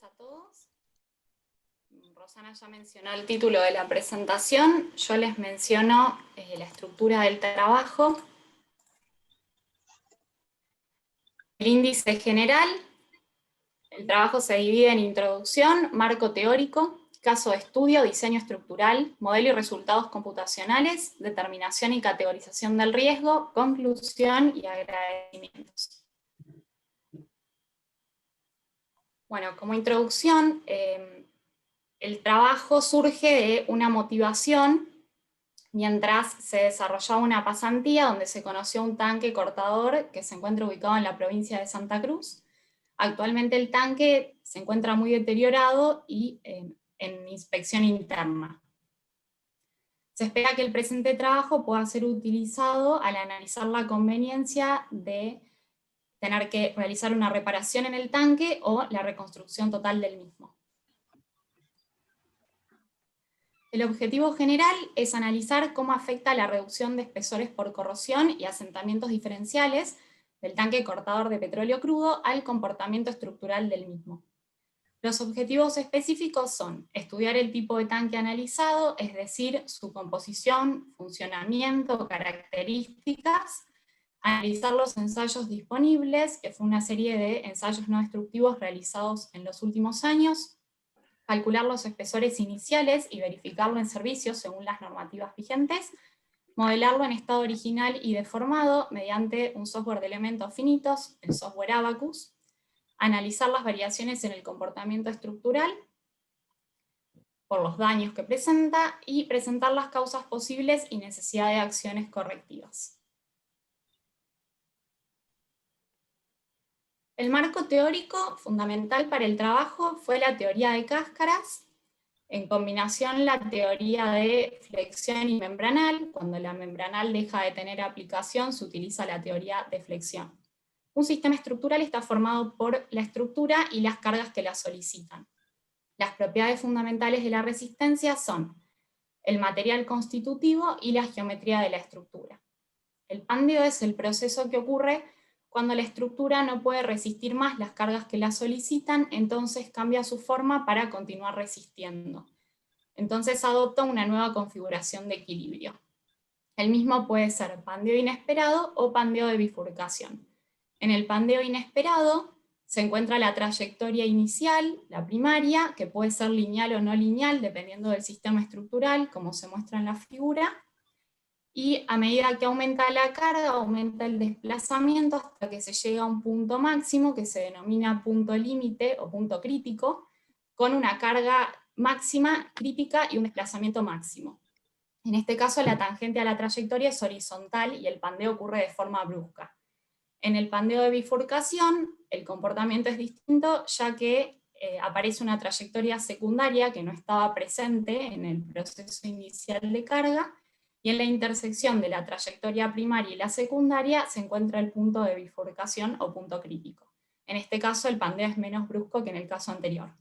tardes a todos. Rosana ya mencionó el título de la presentación. Yo les menciono la estructura del trabajo. El índice general. El trabajo se divide en introducción, marco teórico, caso de estudio, diseño estructural, modelo y resultados computacionales, determinación y categorización del riesgo, conclusión y agradecimientos. Bueno, como introducción, el trabajo surge de una motivación mientras se desarrollaba una pasantía donde se conoció un tanque cortador que se encuentra ubicado en la provincia de Santa Cruz. Actualmente el tanque se encuentra muy deteriorado y en inspección interna. Se espera que el presente trabajo pueda ser utilizado al analizar la conveniencia de tener que realizar una reparación en el tanque o la reconstrucción total del mismo. El objetivo general es analizar cómo afecta la reducción de espesores por corrosión y asentamientos diferenciales del tanque cortador de petróleo crudo al comportamiento estructural del mismo. Los objetivos específicos son estudiar el tipo de tanque analizado, es decir, su composición, funcionamiento, características, analizar los ensayos disponibles, que fue una serie de ensayos no destructivos realizados en los últimos años, calcular los espesores iniciales y verificarlo en servicios según las normativas vigentes, modelarlo en estado original y deformado mediante un software de elementos finitos, el software Abacus, analizar las variaciones en el comportamiento estructural por los daños que presenta y presentar las causas posibles y necesidad de acciones correctivas. El marco teórico fundamental para el trabajo fue la teoría de cáscaras, en combinación la teoría de flexión y membranal. Cuando la membranal deja de tener aplicación, se utiliza la teoría de flexión. Un sistema estructural está formado por la estructura y las cargas que la solicitan. Las propiedades fundamentales de la resistencia son el material constitutivo y la geometría de la estructura. El pandeo es el proceso que ocurre cuando la estructura no puede resistir más las cargas que la solicitan, entonces cambia su forma para continuar resistiendo. Entonces adopta una nueva configuración de equilibrio. El mismo puede ser pandeo inesperado o pandeo de bifurcación. En el pandeo inesperado se encuentra la trayectoria inicial, la primaria, que puede ser lineal o no lineal, dependiendo del sistema estructural, como se muestra en la figura, y a medida que aumenta la carga, aumenta el desplazamiento hasta que se llega a un punto máximo, que se denomina punto límite o punto crítico, con una carga máxima crítica y un desplazamiento máximo. En este caso, la tangente a la trayectoria es horizontal y el pandeo ocurre de forma brusca. En el pandeo de bifurcación, el comportamiento es distinto, ya que aparece una trayectoria secundaria que no estaba presente en el proceso inicial de carga, y en la intersección de la trayectoria primaria y la secundaria se encuentra el punto de bifurcación o punto crítico. En este caso, el pandeo es menos brusco que en el caso anterior.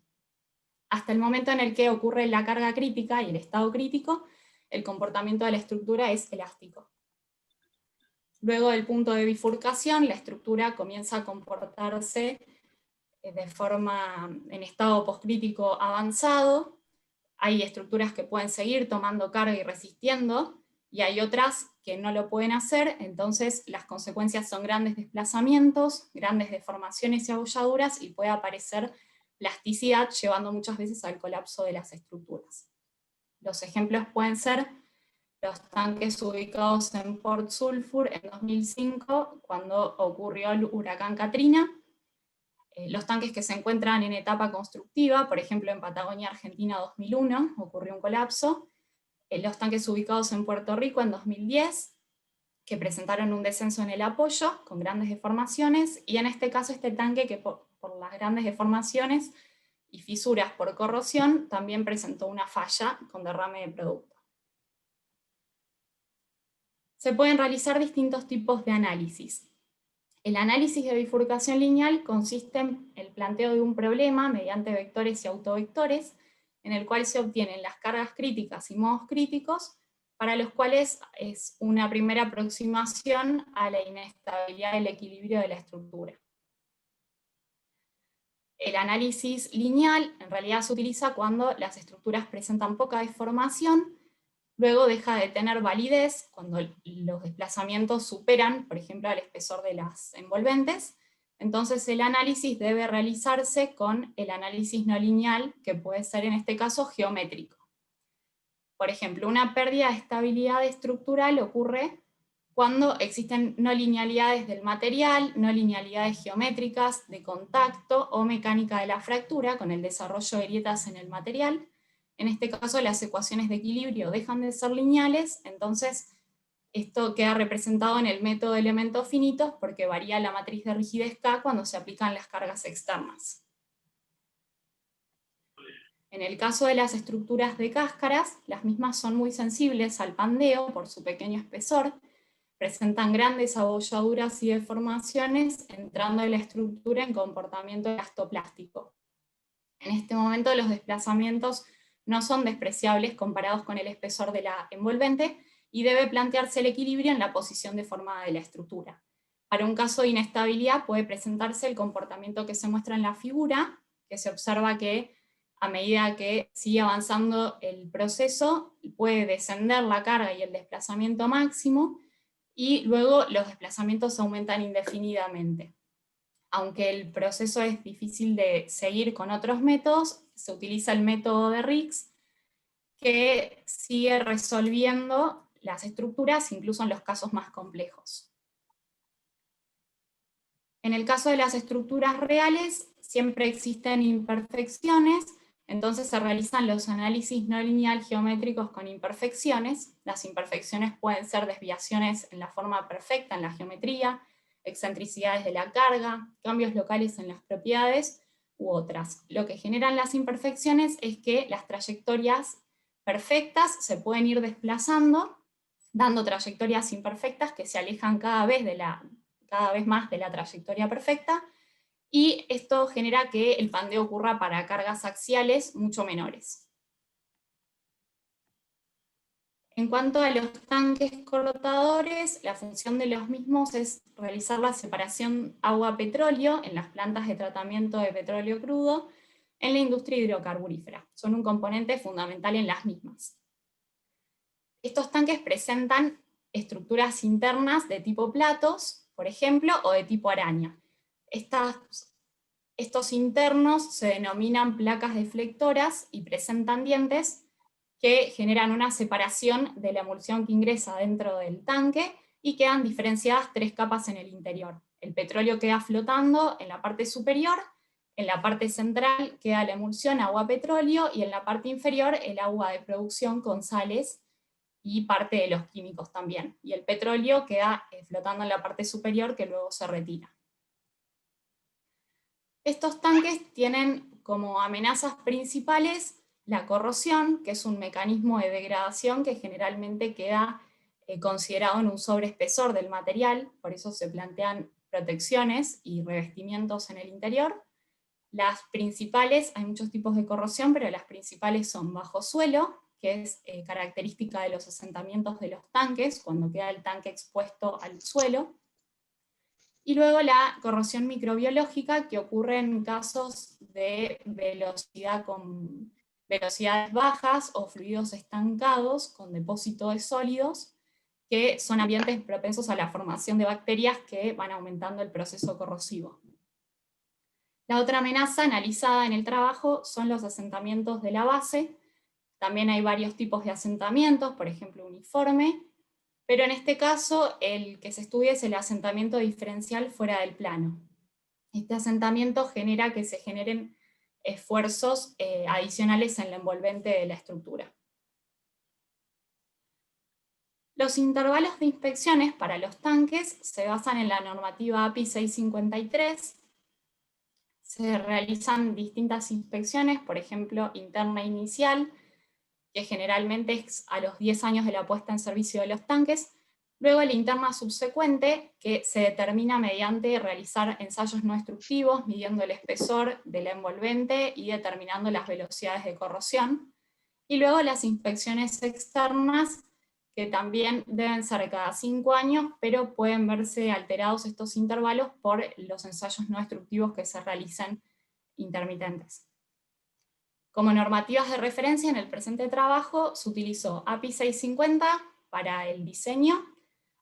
Hasta el momento en el que ocurre la carga crítica y el estado crítico, el comportamiento de la estructura es elástico. Luego del punto de bifurcación, la estructura comienza a comportarse de forma en estado postcrítico avanzado. Hay estructuras que pueden seguir tomando carga y resistiendo, y hay otras que no lo pueden hacer, entonces las consecuencias son grandes desplazamientos, grandes deformaciones y abolladuras, y puede aparecer plasticidad, llevando muchas veces al colapso de las estructuras. Los ejemplos pueden ser los tanques ubicados en Port Sulphur en 2005, cuando ocurrió el huracán Katrina, los tanques que se encuentran en etapa constructiva, por ejemplo en Patagonia, Argentina 2001, ocurrió un colapso, los tanques ubicados en Puerto Rico en 2010, que presentaron un descenso en el apoyo, con grandes deformaciones, y en este caso este tanque que por las grandes deformaciones y fisuras por corrosión, también presentó una falla con derrame de producto. Se pueden realizar distintos tipos de análisis. El análisis de bifurcación lineal consiste en el planteo de un problema mediante vectores y autovectores, en el cual se obtienen las cargas críticas y modos críticos, para los cuales es una primera aproximación a la inestabilidad del equilibrio de la estructura. El análisis lineal en realidad se utiliza cuando las estructuras presentan poca deformación, luego deja de tener validez cuando los desplazamientos superan, por ejemplo, el espesor de las envolventes. Entonces el análisis debe realizarse con el análisis no lineal, que puede ser en este caso geométrico. Por ejemplo, una pérdida de estabilidad estructural ocurre cuando existen no linealidades del material, no linealidades geométricas, de contacto o mecánica de la fractura, con el desarrollo de grietas en el material. En este caso las ecuaciones de equilibrio dejan de ser lineales, entonces esto queda representado en el método de elementos finitos porque varía la matriz de rigidez K cuando se aplican las cargas externas. En el caso de las estructuras de cáscaras, las mismas son muy sensibles al pandeo por su pequeño espesor, presentan grandes abolladuras y deformaciones, entrando en la estructura en comportamiento elastoplástico. En este momento los desplazamientos no son despreciables comparados con el espesor de la envolvente, y debe plantearse el equilibrio en la posición deformada de la estructura. Para un caso de inestabilidad puede presentarse el comportamiento que se muestra en la figura, que se observa que a medida que sigue avanzando el proceso, puede descender la carga y el desplazamiento máximo, y luego los desplazamientos aumentan indefinidamente. Aunque el proceso es difícil de seguir con otros métodos, se utiliza el método de Riggs, que sigue resolviendo las estructuras incluso en los casos más complejos. En el caso de las estructuras reales, siempre existen imperfecciones, entonces se realizan los análisis no lineal geométricos con imperfecciones. Las imperfecciones pueden ser desviaciones en la forma perfecta en la geometría, excentricidades de la carga, cambios locales en las propiedades u otras. Lo que generan las imperfecciones es que las trayectorias perfectas se pueden ir desplazando, dando trayectorias imperfectas que se alejan cada vez más de la trayectoria perfecta, y esto genera que el pandeo ocurra para cargas axiales mucho menores. En cuanto a los tanques cortadores, la función de los mismos es realizar la separación agua-petróleo en las plantas de tratamiento de petróleo crudo en la industria hidrocarburífera. Son un componente fundamental en las mismas. Estos tanques presentan estructuras internas de tipo platos, por ejemplo, o de tipo araña. Estos internos se denominan placas deflectoras y presentan dientes que generan una separación de la emulsión que ingresa dentro del tanque, y quedan diferenciadas 3 capas en el interior. El petróleo queda flotando en la parte superior, en la parte central queda la emulsión agua-petróleo, y en la parte inferior el agua de producción con sales y parte de los químicos también. Y el petróleo queda flotando en la parte superior, que luego se retira. Estos tanques tienen como amenazas principales la corrosión, que es un mecanismo de degradación que generalmente queda considerado en un sobreespesor del material, por eso se plantean protecciones y revestimientos en el interior. Las principales, hay muchos tipos de corrosión, pero las principales son bajo suelo, que es característica de los asentamientos de los tanques, cuando queda el tanque expuesto al suelo. Y luego la corrosión microbiológica, que ocurre en casos de velocidad con velocidades bajas o fluidos estancados con depósito de sólidos, que son ambientes propensos a la formación de bacterias que van aumentando el proceso corrosivo. La otra amenaza analizada en el trabajo son los asentamientos de la base. También hay varios tipos de asentamientos, por ejemplo uniforme, pero en este caso el que se estudia es el asentamiento diferencial fuera del plano. Este asentamiento genera que se generen esfuerzos adicionales en la envolvente de la estructura. Los intervalos de inspecciones para los tanques se basan en la normativa API 653. Se realizan distintas inspecciones, por ejemplo, interna inicial, que generalmente es a los 10 años de la puesta en servicio de los tanques. Luego la interna subsecuente, que se determina mediante realizar ensayos no destructivos, midiendo el espesor de la envolvente y determinando las velocidades de corrosión. Y luego las inspecciones externas, que también deben ser cada 5 años, pero pueden verse alterados estos intervalos por los ensayos no destructivos que se realicen intermitentes. Como normativas de referencia en el presente trabajo se utilizó API 650 para el diseño,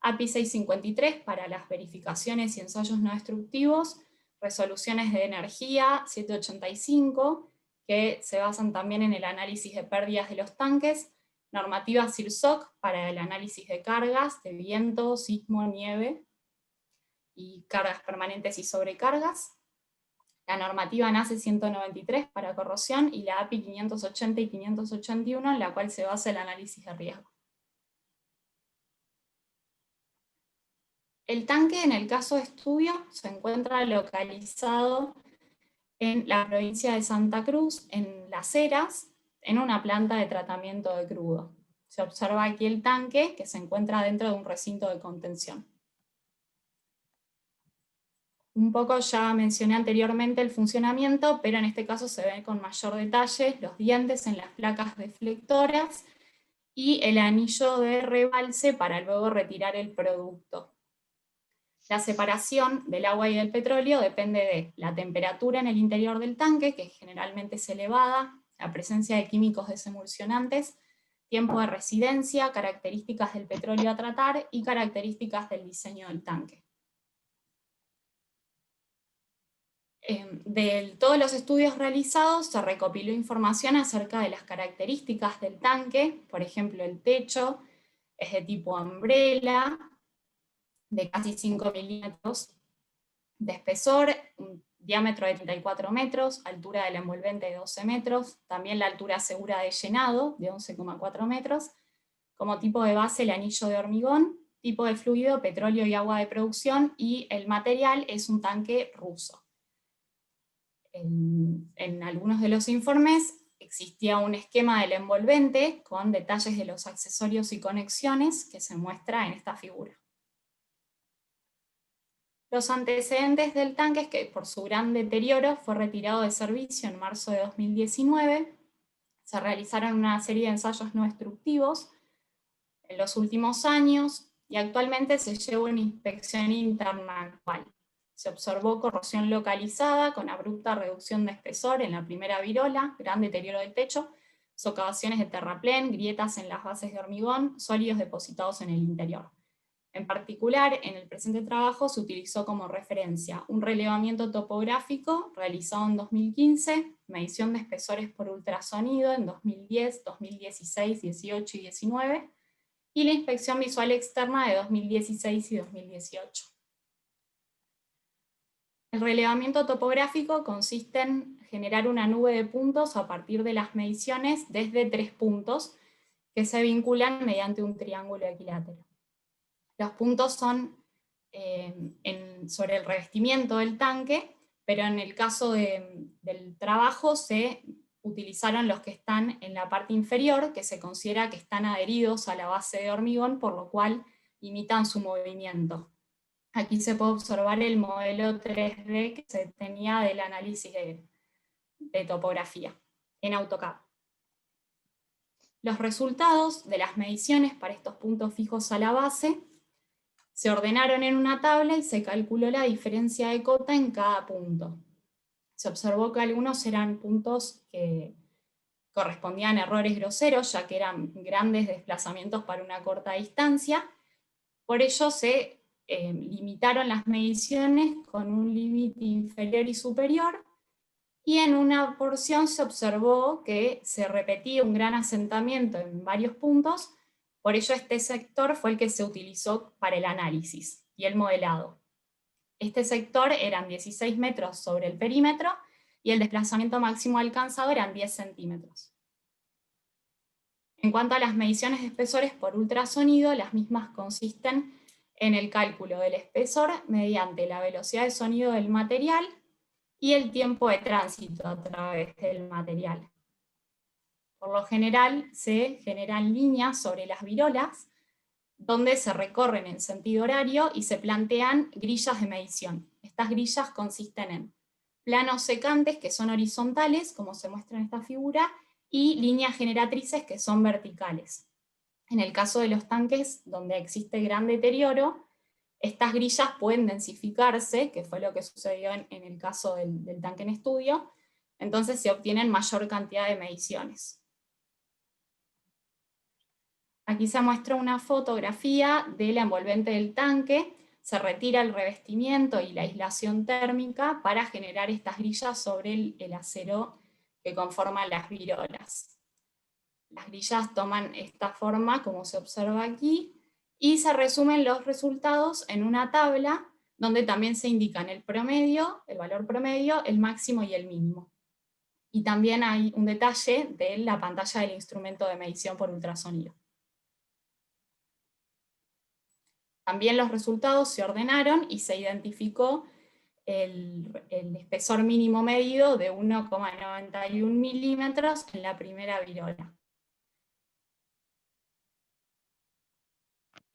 API 653 para las verificaciones y ensayos no destructivos, resoluciones de energía 785, que se basan también en el análisis de pérdidas de los tanques, normativa CIRSOC para el análisis de cargas, de viento, sismo, nieve, y cargas permanentes y sobrecargas, la normativa NACE 193 para corrosión, y la API 580 y 581, en la cual se basa el análisis de riesgo. El tanque, en el caso de estudio, se encuentra localizado en la provincia de Santa Cruz, en Las Heras, en una planta de tratamiento de crudo. Se observa aquí el tanque, que se encuentra dentro de un recinto de contención. Un poco ya mencioné anteriormente el funcionamiento, pero en este caso se ve con mayor detalle los dientes en las placas deflectoras y el anillo de rebalse para luego retirar el producto. La separación del agua y del petróleo depende de la temperatura en el interior del tanque, que generalmente es elevada, la presencia de químicos desemulsionantes, tiempo de residencia, características del petróleo a tratar y características del diseño del tanque. De todos los estudios realizados se recopiló información acerca de las características del tanque, por ejemplo el techo es de tipo umbrella, de casi 5 milímetros de espesor, un diámetro de 34 metros, altura del envolvente de 12 metros, también la altura segura de llenado de 11,4 metros, como tipo de base el anillo de hormigón, tipo de fluido, petróleo y agua de producción, y el material es un tanque ruso. En algunos de los informes existía un esquema del envolvente con detalles de los accesorios y conexiones que se muestra en esta figura. Los antecedentes del tanque es que por su gran deterioro fue retirado de servicio en marzo de 2019, se realizaron una serie de ensayos no destructivos en los últimos años y actualmente se lleva una inspección interna actual. Se observó corrosión localizada con abrupta reducción de espesor en la primera virola, gran deterioro del techo, socavaciones de terraplén, grietas en las bases de hormigón, sólidos depositados en el interior. En particular, en el presente trabajo se utilizó como referencia un relevamiento topográfico realizado en 2015, medición de espesores por ultrasonido en 2010, 2016, 18 y 19, y la inspección visual externa de 2016 y 2018. El relevamiento topográfico consiste en generar una nube de puntos a partir de las mediciones desde 3 puntos que se vinculan mediante un triángulo equilátero. Los puntos son sobre el revestimiento del tanque, pero en el caso del trabajo se utilizaron los que están en la parte inferior, que se considera que están adheridos a la base de hormigón, por lo cual imitan su movimiento. Aquí se puede observar el modelo 3D que se tenía del análisis de topografía en AutoCAD. Los resultados de las mediciones para estos puntos fijos a la base se ordenaron en una tabla y se calculó la diferencia de cota en cada punto. Se observó que algunos eran puntos que correspondían a errores groseros, ya que eran grandes desplazamientos para una corta distancia. Por ello se limitaron las mediciones con un límite inferior y superior, y en una porción se observó que se repetía un gran asentamiento en varios puntos. Por ello este sector fue el que se utilizó para el análisis y el modelado. Este sector eran 16 metros sobre el perímetro y el desplazamiento máximo alcanzado eran 10 centímetros. En cuanto a las mediciones de espesores por ultrasonido, las mismas consisten en el cálculo del espesor mediante la velocidad de sonido del material y el tiempo de tránsito a través del material. Por lo general se generan líneas sobre las virolas, donde se recorren en sentido horario y se plantean grillas de medición. Estas grillas consisten en planos secantes que son horizontales, como se muestra en esta figura, y líneas generatrices que son verticales. En el caso de los tanques donde existe gran deterioro, estas grillas pueden densificarse, que fue lo que sucedió en el caso del tanque en estudio, Entonces se obtienen mayor cantidad de mediciones. Aquí se muestra una fotografía de la envolvente del tanque. Se retira el revestimiento y la aislación térmica para generar estas grillas sobre el acero que conforma las virolas. Las grillas toman esta forma, como se observa aquí, y se resumen los resultados en una tabla donde también se indican el promedio, el valor promedio, el máximo y el mínimo. Y también hay un detalle de la pantalla del instrumento de medición por ultrasonido. También los resultados se ordenaron y se identificó el espesor mínimo medido de 1,91 milímetros en la primera virola.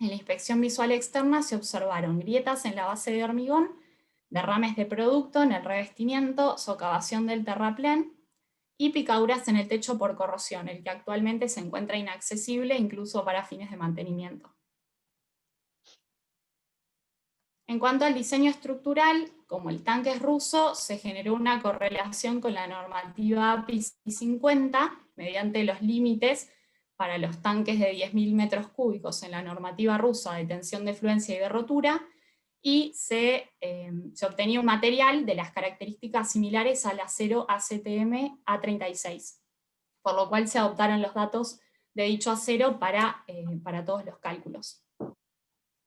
En la inspección visual externa se observaron grietas en la base de hormigón, derrames de producto en el revestimiento, socavación del terraplén y picaduras en el techo por corrosión, el que actualmente se encuentra inaccesible incluso para fines de mantenimiento. En cuanto al diseño estructural, como el tanque es ruso, se generó una correlación con la normativa API 50 mediante los límites para los tanques de 10.000 metros cúbicos en la normativa rusa de tensión de fluencia y de rotura, y se obtenía un material de las características similares al acero ACTM A36, por lo cual se adoptaron los datos de dicho acero para todos los cálculos.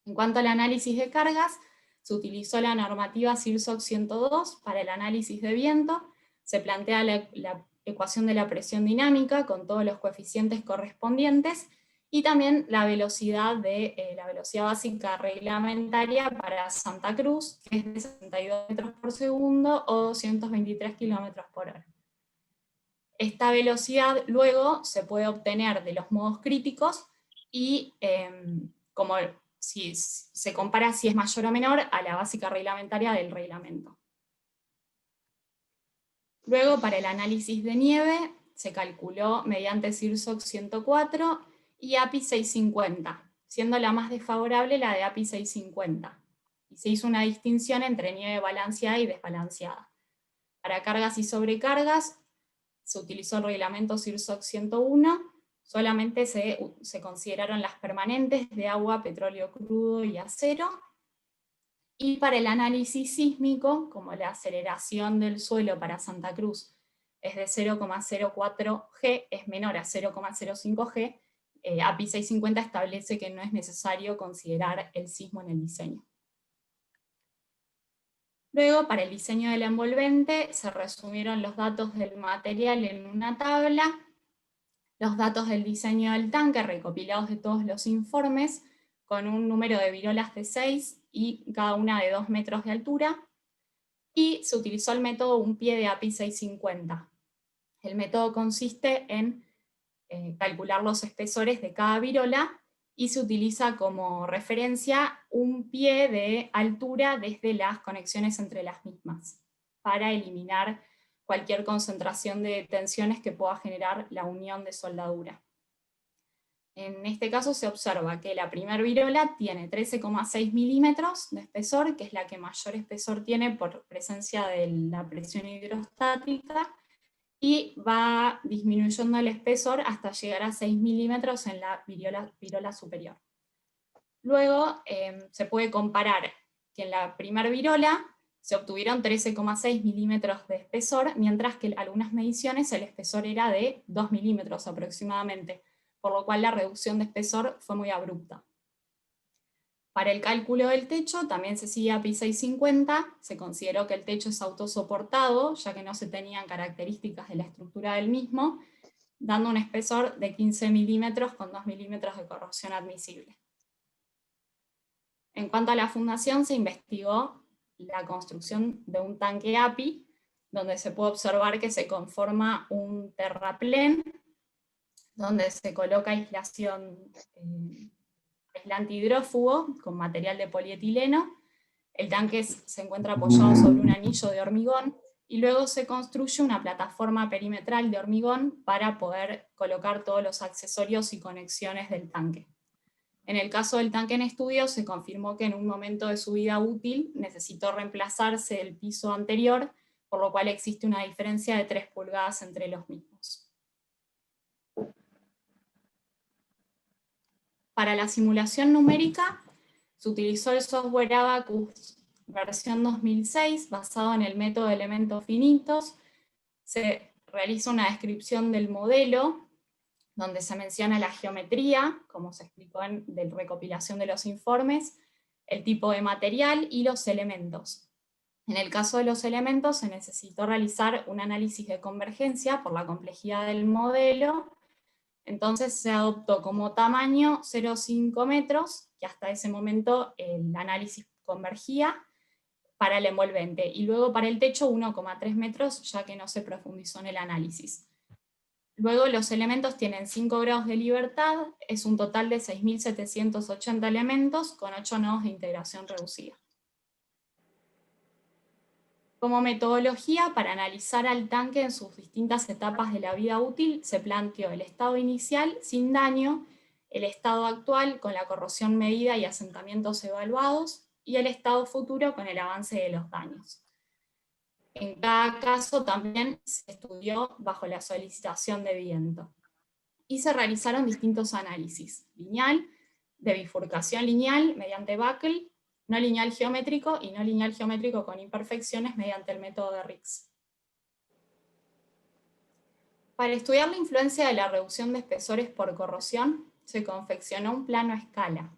En cuanto al análisis de cargas, se utilizó la normativa CIRSOC 102 para el análisis de viento, se plantea la ecuación de la presión dinámica con todos los coeficientes correspondientes, y también la velocidad básica reglamentaria para Santa Cruz, que es de 62 metros por segundo o 223 kilómetros por hora. Esta velocidad luego se puede obtener de los modos críticos y como si se compara si es mayor o menor a la básica reglamentaria del reglamento. Luego, para el análisis de nieve, se calculó mediante CIRSOC 104 y API 650, siendo la más desfavorable la de API 650. Y se hizo una distinción entre nieve balanceada y desbalanceada. Para cargas y sobrecargas, se utilizó el reglamento CIRSOC 101, solamente se consideraron las permanentes de agua, petróleo crudo y acero. Y para el análisis sísmico, como la aceleración del suelo para Santa Cruz es de 0,04 G, es menor a 0,05 G, API 650 establece que no es necesario considerar el sismo en el diseño. Luego, para el diseño del envolvente, se resumieron los datos del material en una tabla, los datos del diseño del tanque recopilados de todos los informes, con un número de virolas de 6 y cada una de 2 metros de altura, y se utilizó el método un pie de API 650. El método consiste en calcular los espesores de cada virola, y se utiliza como referencia un pie de altura desde las conexiones entre las mismas, para eliminar cualquier concentración de tensiones que pueda generar la unión de soldadura. En este caso se observa que la primera virola tiene 13,6 milímetros de espesor, que es la que mayor espesor tiene por presencia de la presión hidrostática, y va disminuyendo el espesor hasta llegar a 6 milímetros en la virola superior. Luego se puede comparar que en la primera virola se obtuvieron 13,6 milímetros de espesor, mientras que en algunas mediciones el espesor era de 2 milímetros aproximadamente, por lo cual la reducción de espesor fue muy abrupta. Para el cálculo del techo también se sigue API 650, se consideró que el techo es autosoportado, ya que no se tenían características de la estructura del mismo, dando un espesor de 15 milímetros con 2 milímetros de corrosión admisible. En cuanto a la fundación, se investigó la construcción de un tanque API, donde se puede observar que se conforma un terraplén, donde se coloca aislante hidrófugo con material de polietileno. El tanque se encuentra apoyado sobre un anillo de hormigón, y luego se construye una plataforma perimetral de hormigón para poder colocar todos los accesorios y conexiones del tanque. En el caso del tanque en estudio, se confirmó que en un momento de su vida útil necesitó reemplazarse el piso anterior por lo cual existe una diferencia de 3 pulgadas entre los mismos. Para la simulación numérica, se utilizó el software Abacus versión 2006, basado en el método de elementos finitos. Se realiza una descripción del modelo, donde se menciona la geometría, como se explicó en la recopilación de los informes, el tipo de material y los elementos. En el caso de los elementos se necesitó realizar un análisis de convergencia por la complejidad del modelo, entonces se adoptó como tamaño 0,5 metros, que hasta ese momento el análisis convergía, para el envolvente, y luego para el techo 1,3 metros, ya que no se profundizó en el análisis. Luego los elementos tienen 5 grados de libertad, es un total de 6.780 elementos con 8 nodos de integración reducida. Como metodología para analizar al tanque en sus distintas etapas de la vida útil, se planteó el estado inicial sin daño, el estado actual con la corrosión medida y asentamientos evaluados, y el estado futuro con el avance de los daños. En cada caso también se estudió bajo la solicitación de viento. Y se realizaron distintos análisis: lineal, de bifurcación lineal mediante buckle, no lineal geométrico y no lineal geométrico con imperfecciones mediante el método de Rix. Para estudiar la influencia de la reducción de espesores por corrosión, se confeccionó un plano a escala.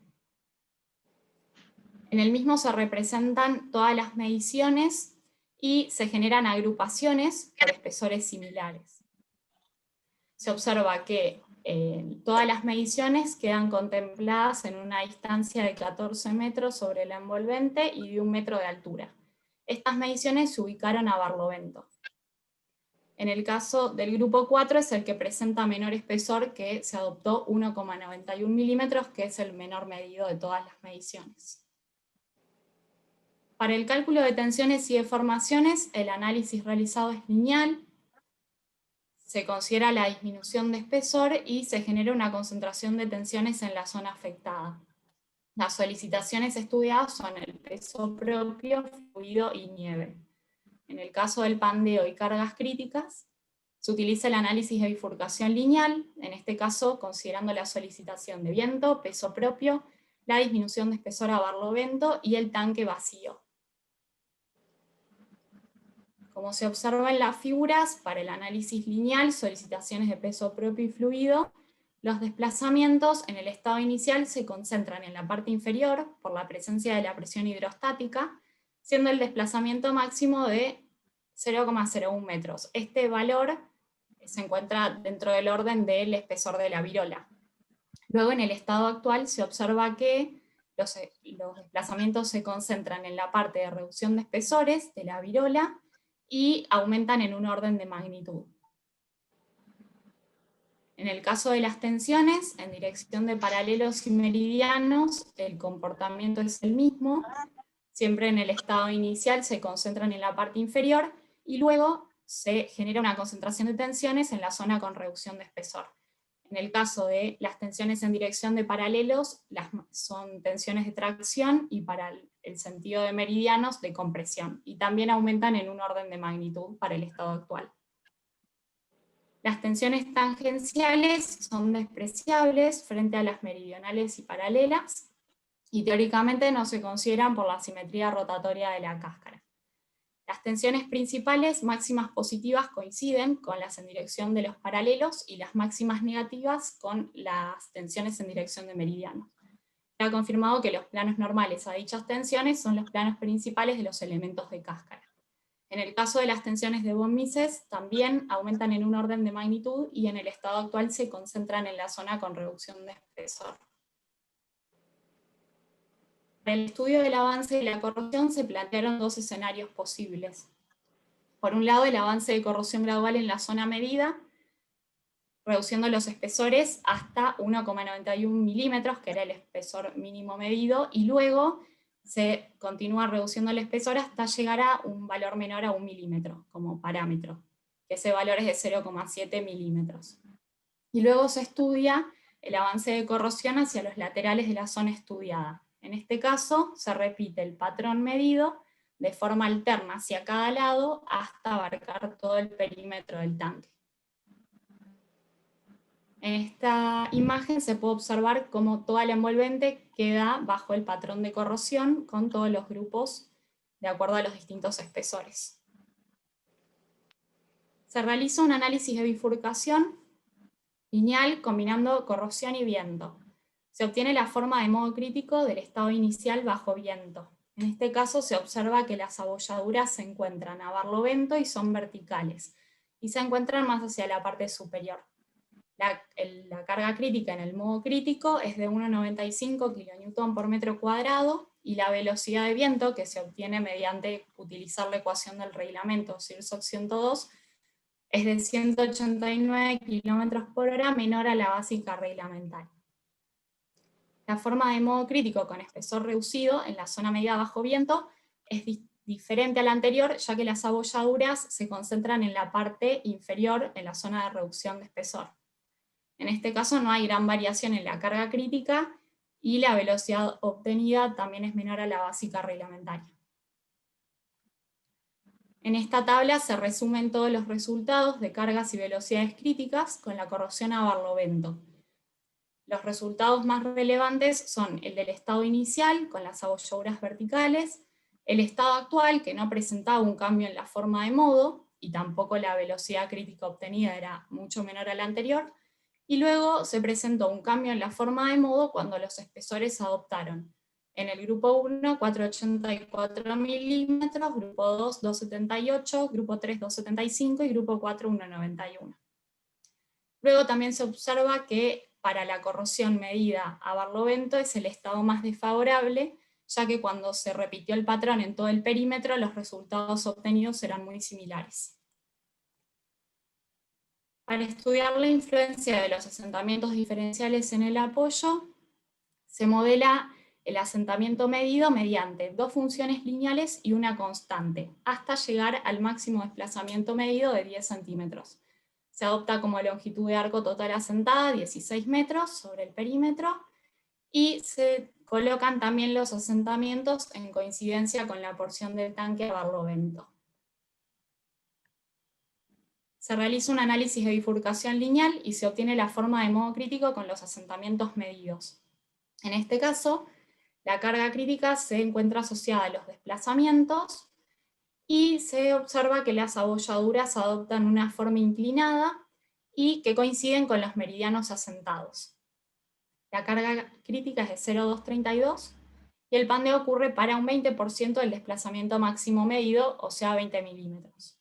En el mismo se representan todas las mediciones y se generan agrupaciones por espesores similares. Se observa que todas las mediciones quedan contempladas en una distancia de 14 metros sobre el envolvente y de 1 metro de altura. Estas mediciones se ubicaron a Barlovento. En el caso del grupo 4 es el que presenta menor espesor, que se adoptó 1,91 milímetros, que es el menor medido de todas las mediciones. Para el cálculo de tensiones y deformaciones, el análisis realizado es lineal, se considera la disminución de espesor y se genera una concentración de tensiones en la zona afectada. Las solicitaciones estudiadas son el peso propio, fluido y nieve. En el caso del pandeo y cargas críticas, se utiliza el análisis de bifurcación lineal, en este caso considerando la solicitación de viento, peso propio, la disminución de espesor a Barlovento y el tanque vacío. Como se observa en las figuras, para el análisis lineal, solicitaciones de peso propio y fluido, los desplazamientos en el estado inicial se concentran en la parte inferior por la presencia de la presión hidrostática, siendo el desplazamiento máximo de 0,01 metros. Este valor se encuentra dentro del orden del espesor de la virola. Luego, en el estado actual, se observa que los desplazamientos se concentran en la parte de reducción de espesores de la virola y aumentan en un orden de magnitud. En el caso de las tensiones, en dirección de paralelos y meridianos, el comportamiento es el mismo. Siempre en el estado inicial se concentran en la parte inferior y luego se genera una concentración de tensiones en la zona con reducción de espesor. En el caso de las tensiones en dirección de paralelos, son tensiones de tracción, y para el sentido de meridianos, de compresión, y también aumentan en un orden de magnitud para el estado actual. Las tensiones tangenciales son despreciables frente a las meridionales y paralelas, y teóricamente no se consideran por la simetría rotatoria de la cáscara. Las tensiones principales máximas positivas coinciden con las en dirección de los paralelos, y las máximas negativas con las tensiones en dirección de meridianos. Se ha confirmado que los planos normales a dichas tensiones son los planos principales de los elementos de cáscara. En el caso de las tensiones de von Mises, también aumentan en un orden de magnitud y en el estado actual se concentran en la zona con reducción de espesor. Para el estudio del avance de la corrosión se plantearon dos escenarios posibles. Por un lado, el avance de corrosión gradual en la zona medida, reduciendo los espesores hasta 1,91 milímetros, que era el espesor mínimo medido, y luego se continúa reduciendo el espesor hasta llegar a un valor menor a 1 milímetro como parámetro, que ese valor es de 0,7 milímetros. Y luego se estudia el avance de corrosión hacia los laterales de la zona estudiada. En este caso se repite el patrón medido, de forma alterna hacia cada lado hasta abarcar todo el perímetro del tanque. En esta imagen se puede observar cómo toda la envolvente queda bajo el patrón de corrosión con todos los grupos de acuerdo a los distintos espesores. Se realiza un análisis de bifurcación lineal combinando corrosión y viento. Se obtiene la forma de modo crítico del estado inicial bajo viento. En este caso se observa que las abolladuras se encuentran a barlovento y son verticales, y se encuentran más hacia la parte superior. La carga crítica en el modo crítico es de 1,95 kN por metro cuadrado, y la velocidad de viento, que se obtiene mediante utilizar la ecuación del reglamento SIRSOC 102, es de 189 km por hora menor a la básica reglamentaria. La forma de modo crítico con espesor reducido en la zona medida bajo viento es diferente a la anterior, ya que las abolladuras se concentran en la parte inferior, en la zona de reducción de espesor. En este caso no hay gran variación en la carga crítica y la velocidad obtenida también es menor a la básica reglamentaria. En esta tabla se resumen todos los resultados de cargas y velocidades críticas con la corrosión a barlovento. Los resultados más relevantes son el del estado inicial, con las abolladuras verticales, el estado actual, que no presentaba un cambio en la forma de modo, y tampoco la velocidad crítica obtenida era mucho menor a la anterior, y luego se presentó un cambio en la forma de modo cuando los espesores adoptaron. En el grupo 1, 484 milímetros, grupo 2, 278, grupo 3, 275 y grupo 4, 191. Luego también se observa que para la corrosión medida a barlovento es el estado más desfavorable, ya que cuando se repitió el patrón en todo el perímetro, los resultados obtenidos eran muy similares. Para estudiar la influencia de los asentamientos diferenciales en el apoyo, se modela el asentamiento medido mediante dos funciones lineales y una constante, hasta llegar al máximo desplazamiento medido de 10 centímetros. Se adopta como longitud de arco total asentada 16 metros sobre el perímetro, y se colocan también los asentamientos en coincidencia con la porción del tanque a barlovento. Se realiza un análisis de bifurcación lineal y se obtiene la forma de modo crítico con los asentamientos medidos. En este caso, la carga crítica se encuentra asociada a los desplazamientos y se observa que las abolladuras adoptan una forma inclinada y que coinciden con los meridianos asentados. La carga crítica es de 0,232 y el pandeo ocurre para un 20% del desplazamiento máximo medido, o sea 20 milímetros.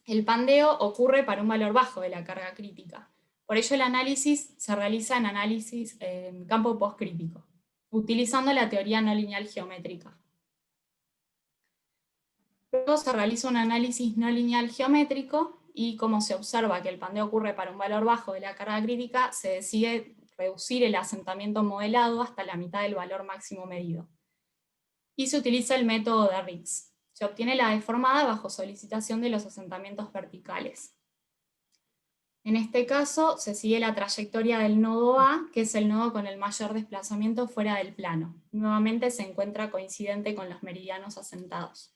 El pandeo ocurre para un valor bajo de la carga crítica. Por ello el análisis se realiza en campo postcrítico, utilizando la teoría no lineal geométrica. Luego se realiza un análisis no lineal geométrico y como se observa que el pandeo ocurre para un valor bajo de la carga crítica, se decide reducir el asentamiento modelado hasta la mitad del valor máximo medido. Y se utiliza el método de Riggs. Se obtiene la deformada bajo solicitación de los asentamientos verticales. En este caso se sigue la trayectoria del nodo A, que es el nodo con el mayor desplazamiento fuera del plano. Nuevamente se encuentra coincidente con los meridianos asentados.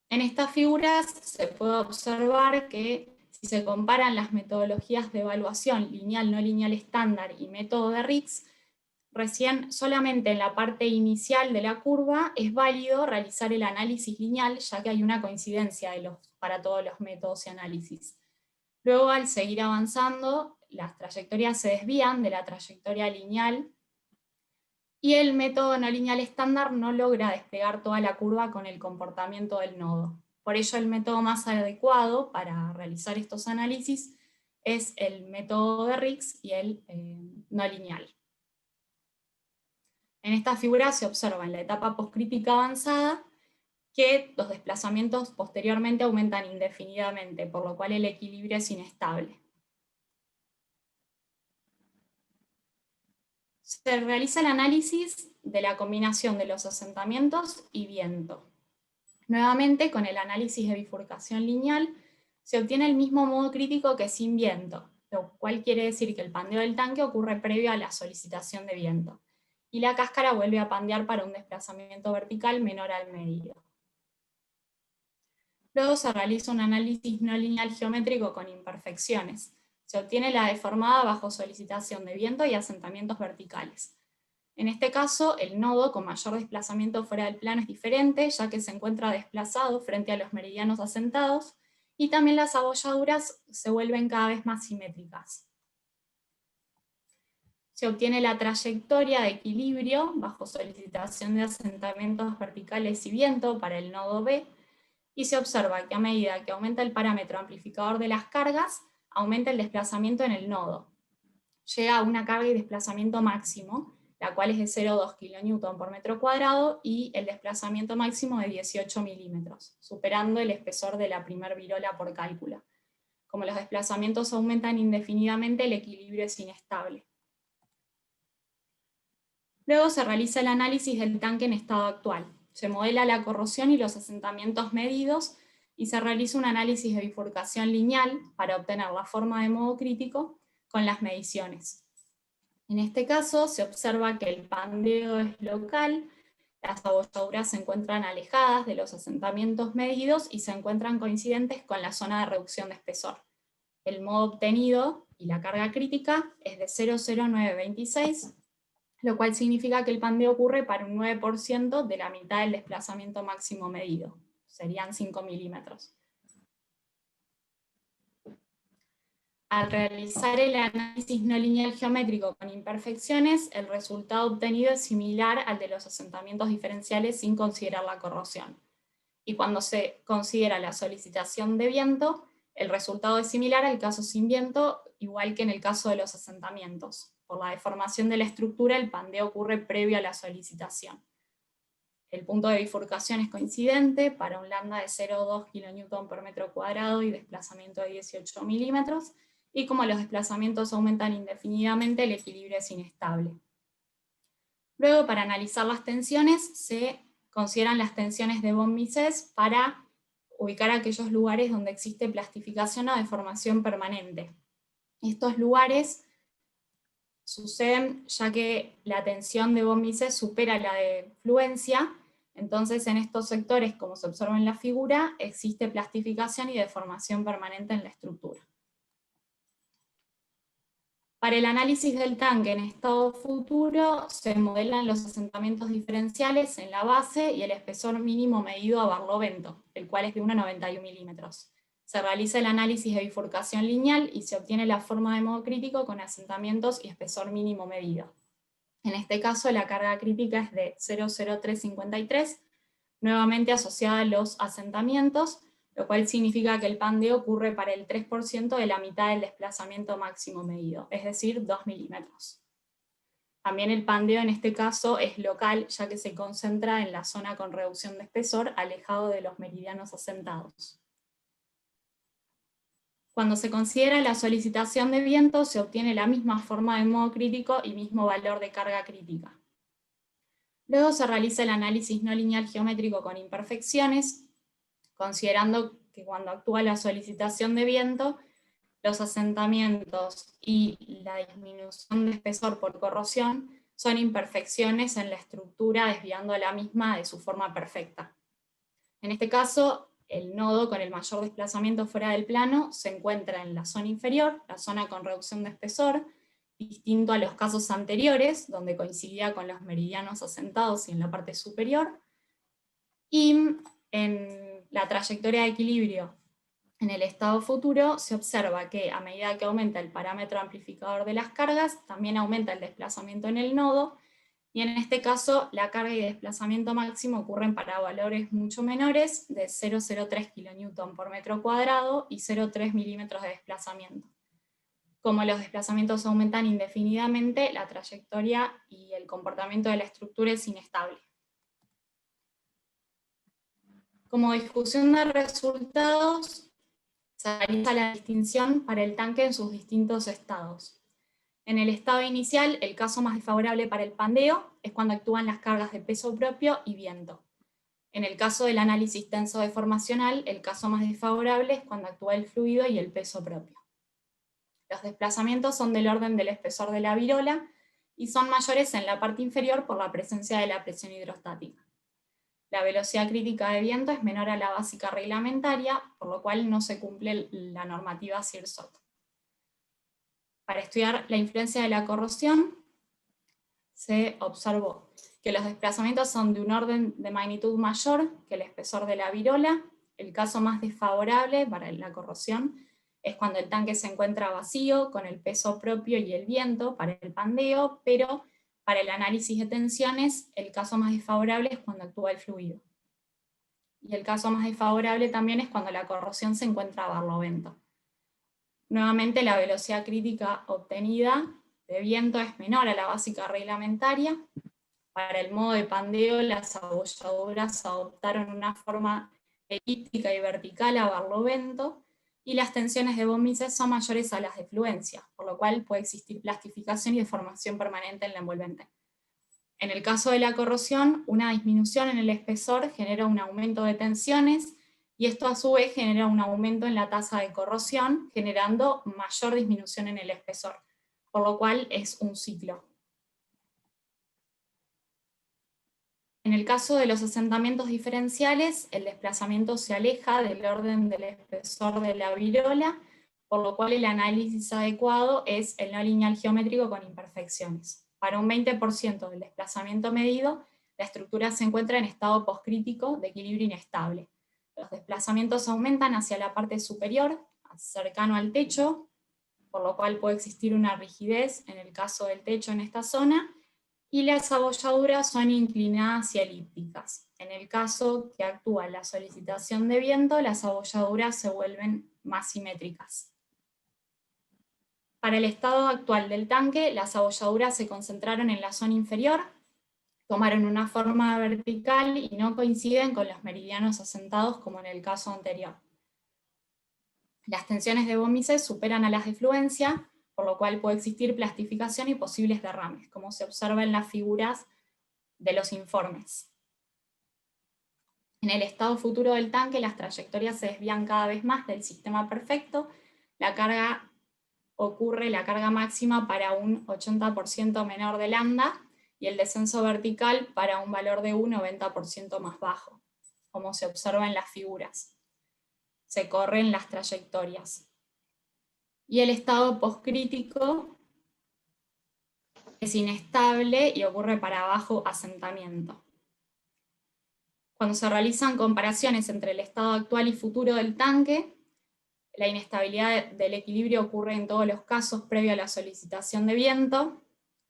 En estas figuras se puede observar que si se comparan las metodologías de evaluación lineal, no lineal estándar y método de Riggs, recién solamente en la parte inicial de la curva es válido realizar el análisis lineal, ya que hay una coincidencia para todos los métodos y análisis. Luego, al seguir avanzando, las trayectorias se desvían de la trayectoria lineal y el método no lineal estándar no logra desplegar toda la curva con el comportamiento del nodo. Por ello, el método más adecuado para realizar estos análisis es el método de Riggs y el no lineal. En esta figura se observa en la etapa postcrítica avanzada que los desplazamientos posteriormente aumentan indefinidamente, por lo cual el equilibrio es inestable. Se realiza el análisis de la combinación de los asentamientos y viento. Nuevamente, con el análisis de bifurcación lineal, se obtiene el mismo modo crítico que sin viento, lo cual quiere decir que el pandeo del tanque ocurre previo a la solicitación de viento. y la cáscara vuelve a pandear para un desplazamiento vertical menor al medido. Luego se realiza un análisis no lineal geométrico con imperfecciones. Se obtiene la deformada bajo solicitación de viento y asentamientos verticales. En este caso, el nodo con mayor desplazamiento fuera del plano es diferente, ya que se encuentra desplazado frente a los meridianos asentados, y también las abolladuras se vuelven cada vez más simétricas. Se obtiene la trayectoria de equilibrio bajo solicitación de asentamientos verticales y viento para el nodo B, y se observa que a medida que aumenta el parámetro amplificador de las cargas, aumenta el desplazamiento en el nodo. Llega a una carga y desplazamiento máximo, la cual es de 0,2 kN por metro cuadrado, y el desplazamiento máximo de 18 milímetros, superando el espesor de la primer virola por cálculo. Como los desplazamientos aumentan indefinidamente, el equilibrio es inestable. Luego se realiza el análisis del tanque en estado actual. Se modela la corrosión y los asentamientos medidos, y se realiza un análisis de bifurcación lineal para obtener la forma de modo crítico con las mediciones. En este caso se observa que el pandeo es local, las abolladuras se encuentran alejadas de los asentamientos medidos y se encuentran coincidentes con la zona de reducción de espesor. El modo obtenido y la carga crítica es de 0,0926, lo cual significa que el pandeo ocurre para un 9% de la mitad del desplazamiento máximo medido, serían 5 milímetros. Al realizar el análisis no lineal geométrico con imperfecciones, el resultado obtenido es similar al de los asentamientos diferenciales sin considerar la corrosión. Y cuando se considera la solicitación de viento, el resultado es similar al caso sin viento, igual que en el caso de los asentamientos. Por la deformación de la estructura, el pandeo ocurre previo a la solicitación. El punto de bifurcación es coincidente para un lambda de 0,2 kN por metro cuadrado y desplazamiento de 18 milímetros, y como los desplazamientos aumentan indefinidamente, el equilibrio es inestable. Luego, para analizar las tensiones, se consideran las tensiones de von Mises para ubicar aquellos lugares donde existe plastificación o deformación permanente. Estos lugares suceden ya que la tensión de von Mises supera la de fluencia, entonces en estos sectores, como se observa en la figura, existe plastificación y deformación permanente en la estructura. Para el análisis del tanque en estado futuro, se modelan los asentamientos diferenciales en la base y el espesor mínimo medido a barlovento, el cual es de 1,91 milímetros. Se realiza el análisis de bifurcación lineal y se obtiene la forma de modo crítico con asentamientos y espesor mínimo medido. En este caso, la carga crítica es de 0,0353, nuevamente asociada a los asentamientos, lo cual significa que el pandeo ocurre para el 3% de la mitad del desplazamiento máximo medido, es decir, 2 milímetros. También el pandeo en este caso es local, ya que se concentra en la zona con reducción de espesor, alejado de los meridianos asentados. Cuando se considera la solicitación de viento, se obtiene la misma forma de modo crítico y mismo valor de carga crítica. Luego se realiza el análisis no lineal geométrico con imperfecciones, considerando que cuando actúa la solicitación de viento, los asentamientos y la disminución de espesor por corrosión son imperfecciones en la estructura, desviando a la misma de su forma perfecta. En este caso, el nodo con el mayor desplazamiento fuera del plano se encuentra en la zona inferior, la zona con reducción de espesor, distinto a los casos anteriores, donde coincidía con los meridianos asentados y en la parte superior, y en la trayectoria de equilibrio en el estado futuro se observa que a medida que aumenta el parámetro amplificador de las cargas, también aumenta el desplazamiento en el nodo, y en este caso la carga y desplazamiento máximo ocurren para valores mucho menores, de 0,03 kN por metro cuadrado y 0,3 milímetros de desplazamiento. Como los desplazamientos aumentan indefinidamente, la trayectoria y el comportamiento de la estructura es inestable. Como discusión de resultados, se realiza la distinción para el tanque en sus distintos estados. En el estado inicial, el caso más desfavorable para el pandeo es cuando actúan las cargas de peso propio y viento. En el caso del análisis tenso deformacional, el caso más desfavorable es cuando actúa el fluido y el peso propio. Los desplazamientos son del orden del espesor de la virola, y son mayores en la parte inferior por la presencia de la presión hidrostática. La velocidad crítica de viento es menor a la básica reglamentaria, por lo cual no se cumple la normativa SIRSOT. Para estudiar la influencia de la corrosión, se observó que los desplazamientos son de un orden de magnitud mayor que el espesor de la virola. El caso más desfavorable para la corrosión es cuando el tanque se encuentra vacío, con el peso propio y el viento para el pandeo, pero para el análisis de tensiones, el caso más desfavorable es cuando actúa el fluido. Y el caso más desfavorable también es cuando la corrosión se encuentra a barlovento. Nuevamente, la velocidad crítica obtenida de viento es menor a la básica reglamentaria. Para el modo de pandeo, las abolladuras adoptaron una forma elíptica y vertical a barlovento, y las tensiones de vómices son mayores a las de fluencia, por lo cual puede existir plastificación y deformación permanente en la envolvente. En el caso de la corrosión, una disminución en el espesor genera un aumento de tensiones, y esto a su vez genera un aumento en la tasa de corrosión, generando mayor disminución en el espesor, por lo cual es un ciclo. En el caso de los asentamientos diferenciales, el desplazamiento se aleja del orden del espesor de la virola, por lo cual el análisis adecuado es el no lineal geométrico con imperfecciones. Para un 20% del desplazamiento medido, la estructura se encuentra en estado postcrítico de equilibrio inestable. Los desplazamientos aumentan hacia la parte superior, cercano al techo, por lo cual puede existir una rigidez en el caso del techo en esta zona, y las abolladuras son inclinadas y elípticas. En el caso que actúa la solicitación de viento, las abolladuras se vuelven más simétricas. Para el estado actual del tanque, las abolladuras se concentraron en la zona inferior, tomaron una forma vertical y no coinciden con los meridianos asentados como en el caso anterior. Las tensiones de vómices superan a las de fluencia, por lo cual puede existir plastificación y posibles derrames, como se observa en las figuras de los informes. En el estado futuro del tanque, las trayectorias se desvían cada vez más del sistema perfecto, la carga máxima para un 80% menor de lambda, y el descenso vertical para un valor de un 90% más bajo, como se observa en las figuras. Se corren las trayectorias. Y el estado postcrítico es inestable y ocurre para bajo asentamiento. Cuando se realizan comparaciones entre el estado actual y futuro del tanque, la inestabilidad del equilibrio ocurre en todos los casos previo a la solicitación de viento,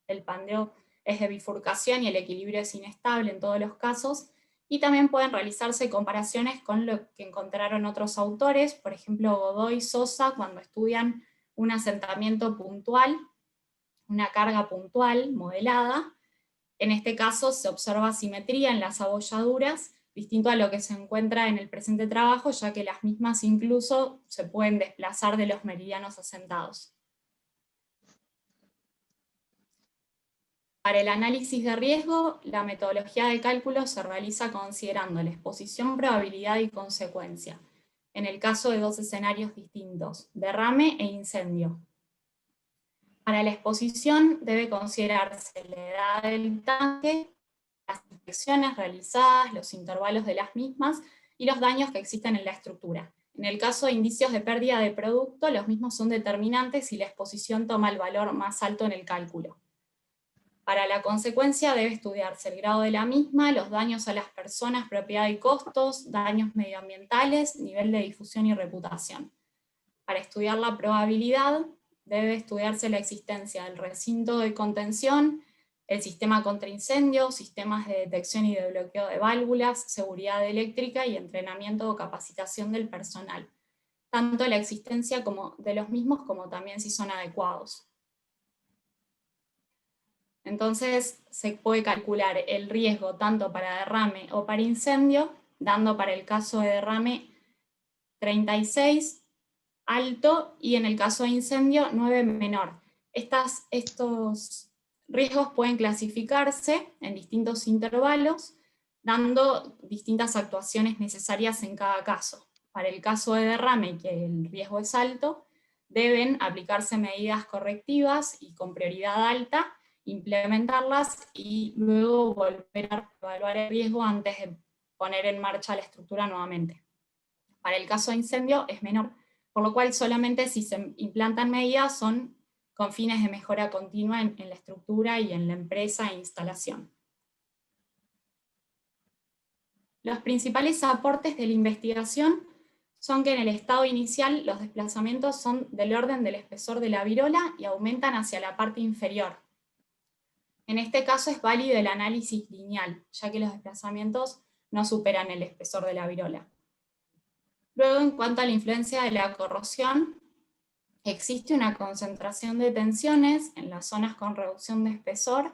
el pandeo es de bifurcación y el equilibrio es inestable en todos los casos, y también pueden realizarse comparaciones con lo que encontraron otros autores, por ejemplo Godoy y Sosa, cuando estudian un asentamiento puntual, una carga puntual modelada. En este caso se observa simetría en las abolladuras, distinto a lo que se encuentra en el presente trabajo, ya que las mismas incluso se pueden desplazar de los meridianos asentados. Para el análisis de riesgo, la metodología de cálculo se realiza considerando la exposición, probabilidad y consecuencia, en el caso de dos escenarios distintos, derrame e incendio. Para la exposición debe considerarse la edad del tanque, las inspecciones realizadas, los intervalos de las mismas y los daños que existen en la estructura. En el caso de indicios de pérdida de producto, los mismos son determinantes y la exposición toma el valor más alto en el cálculo. Para la consecuencia debe estudiarse el grado de la misma, los daños a las personas, propiedad y costos, daños medioambientales, nivel de difusión y reputación. Para estudiar la probabilidad, debe estudiarse la existencia del recinto de contención, el sistema contra incendios, sistemas de detección y de bloqueo de válvulas, seguridad eléctrica y entrenamiento o capacitación del personal. Tanto la existencia de los mismos como también si son adecuados. Entonces se puede calcular el riesgo tanto para derrame o para incendio, dando para el caso de derrame 36 alto y en el caso de incendio 9 menor. Estos riesgos pueden clasificarse en distintos intervalos, dando distintas actuaciones necesarias en cada caso. Para el caso de derrame, que el riesgo es alto, deben aplicarse medidas correctivas y con prioridad alta, implementarlas y luego volver a evaluar el riesgo antes de poner en marcha la estructura nuevamente. Para el caso de incendio es menor, por lo cual solamente si se implantan medidas son con fines de mejora continua en la estructura y en la empresa e instalación. Los principales aportes de la investigación son que en el estado inicial los desplazamientos son del orden del espesor de la virola y aumentan hacia la parte inferior. En este caso es válido el análisis lineal, ya que los desplazamientos no superan el espesor de la virola. Luego, en cuanto a la influencia de la corrosión, existe una concentración de tensiones en las zonas con reducción de espesor.